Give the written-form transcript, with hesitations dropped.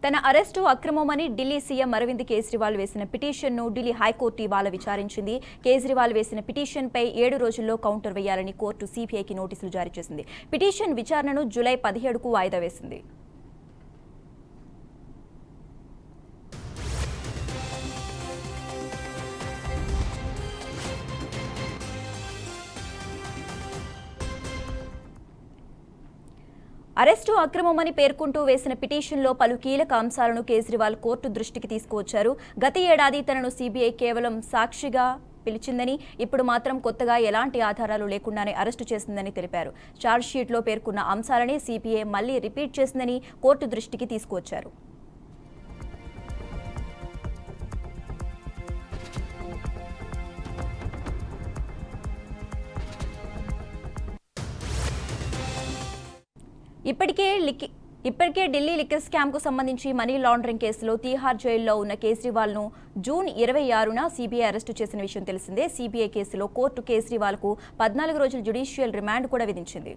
తన arrest అక్రమమని Delhi CM Arvind Kejriwal వేసిన పిటిషన్ను ఢిల్లీ హైకోర్టు ఇవాళ విచారించింది. కేజ్రీవాల్ వేసిన పిటిషన్పై 7 రోజుల్లో కౌంటర్ వేయాలని కోర్టు సీబీఐకి నోటీసులు జారీ చేసింది. పిటిషన్ విచారణను జూలై 17కు వాయిదా వేసింది. అరెస్టు అక్రమమని పేర్కొంటూ వేసిన పిటిషన్లో పలు కీలక అంశాలను కేజ్రీవాల్ కోర్టు దృష్టికి తీసుకువచ్చారు. గత ఏడాది తనను సీబీఐ కేవలం సాక్షిగా పిలిచిందని, ఇప్పుడు మాత్రం కొత్తగా ఎలాంటి ఆధారాలు లేకుండానే అరెస్టు చేసిందని తెలిపారు. ఛార్జ్షీట్లో పేర్కొన్న అంశాలనే సీబీఐ మళ్లీ రిపీట్ చేసిందని కోర్టు దృష్టికి తీసుకువచ్చారు. ఇప్పటికే ఢిల్లీ లిక్కర్ స్కామ్కు సంబంధించి మనీ లాండరింగ్ కేసులో తీహార్ జైల్లో ఉన్న కేజ్రీవాల్ను జూన్ 26న సీబీఐ అరెస్టు చేసిన విషయం తెలిసిందే. సీబీఐ కేసులో కోర్టు కేజ్రీవాల్కు 14 రోజుల జ్యుడిషియల్ రిమాండ్ కూడా విధించింది.